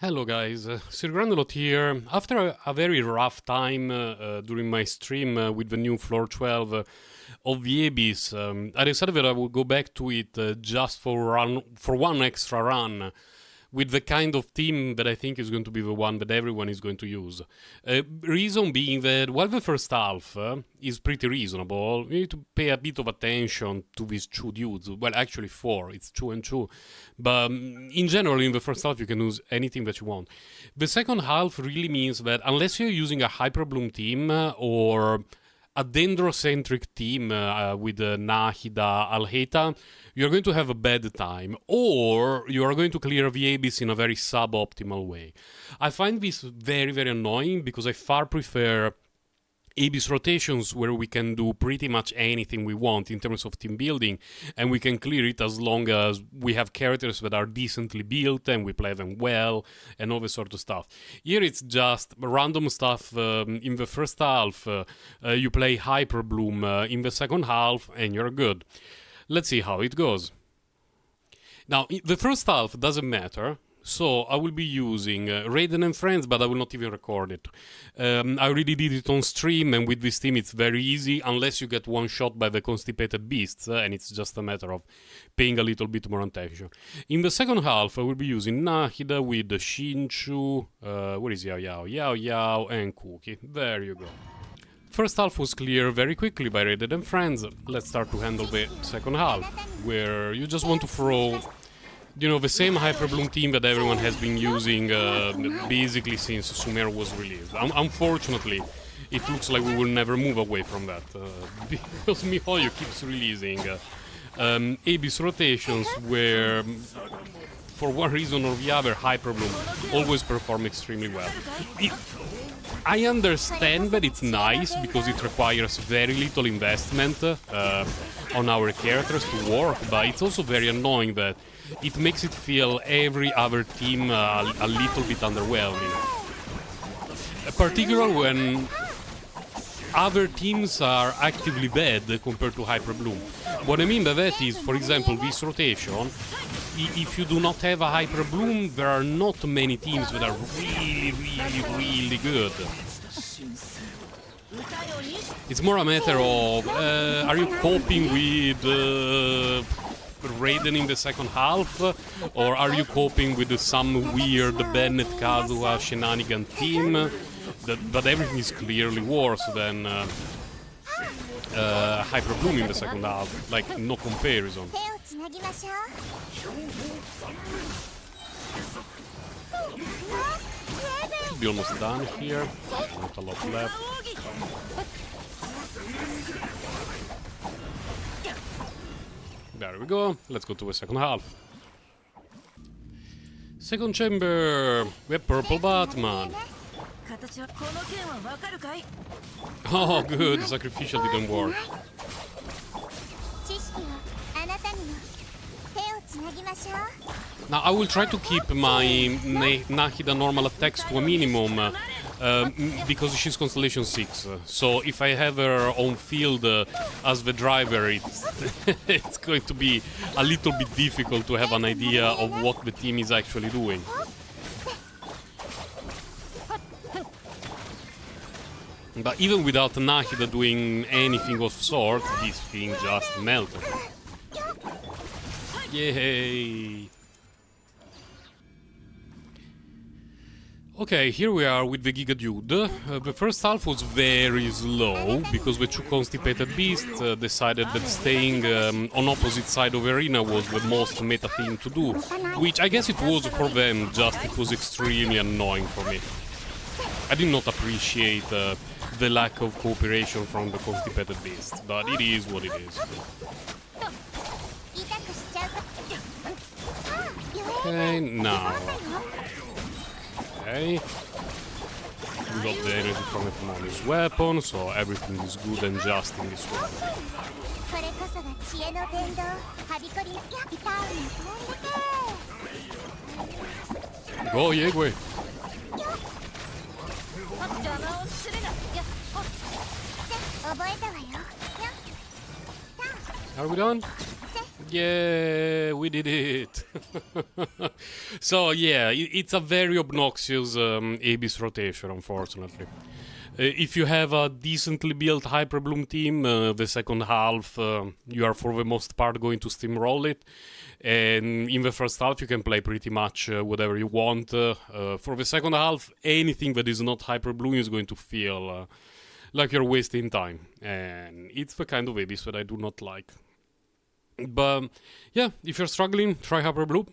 Hello guys, Sir Grandelot here. After a very rough time during my stream with the new floor 12 of the Abyss, I decided that I would go back to it just for one extra run with the kind of team that I think is going to be the one that everyone is going to use. Reason being that while the first half is pretty reasonable, you need to pay a bit of attention to these two dudes. Well, actually four, it's two and two. But in general, in the first half, you can use anything that you want. The second half really means that unless you're using a Hyperbloom team or a Dendrocentric team with Nahida Alheta, you're going to have a bad time, or you are going to clear the Abyss in a very suboptimal way. I find this very, very annoying because I far prefer Abyss rotations where we can do pretty much anything we want in terms of team building, and we can clear it as long as we have characters that are decently built and we play them well and all this sort of stuff. Here it's just random stuff in the first half, you play Hyperbloom in the second half and you're good. Let's see how it goes. Now, the first half doesn't matter. So I will be using Raiden and Friends, but I will not even record it. I already did it on stream, and with this team it's very easy, unless you get one shot by the constipated beasts, and it's just a matter of paying a little bit more attention. In the second half, I will be using Nahida with Shinchu, where is Yao Yao? Yao Yao and Kuki. There you go. First half was cleared very quickly by Raiden and Friends. Let's start to handle the second half, where you just want to throw, you know, the same Hyperbloom team that everyone has been using basically since Sumer was released. Unfortunately, it looks like we will never move away from that because MiHoYo keeps releasing Abyss rotations where, for one reason or the other, Hyperbloom always perform extremely well. I understand that it's nice because it requires very little investment on our characters to work, but it's also very annoying that it makes it feel every other team a little bit underwhelming. Particularly when other teams are actively bad compared to Hyperbloom. What I mean by that is, for example, this rotation, if you do not have a Hyperbloom, there are not many teams that are really good. It's more a matter of, are you coping with Raiden in the second half, or are you coping with some weird Bennett Kazuha shenanigan team? But everything is clearly worse than Hyperbloom in the second half, like no comparison. Should be almost done here, not a lot left. There we go, let's go to the second half. Second chamber, we have Purple Batman. Oh good, sacrificial didn't work. Now I will try to keep my Nahida normal attacks to a minimum because she's Constellation 6. So if I have her on field as the driver, it's going to be a little bit difficult to have an idea of what the team is actually doing. But even without Nahida doing anything of sort, this thing just melted. Yay! Okay, here we are with the Giga Dude. The first half was very slow, because the two constipated beasts decided that staying on opposite side of arena was the most meta thing to do, which I guess it was for them, just it was extremely annoying for me. I did not appreciate the lack of cooperation from the constipated beasts, but it is what it is. Okay, now. Okay. We got the energy from his weapon, so everything is good and just in this one. Go, Yegwe! Are we done? Yeah, we did it! So yeah, it's a very obnoxious Abyss rotation, unfortunately. If you have a decently built Hyperbloom team, the second half you are for the most part going to steamroll it, and in the first half you can play pretty much whatever you want. For the second half, anything that is not Hyperbloom is going to feel like you're wasting time, and it's the kind of Abyss that I do not like. But yeah, if you're struggling, try Hyperbloom.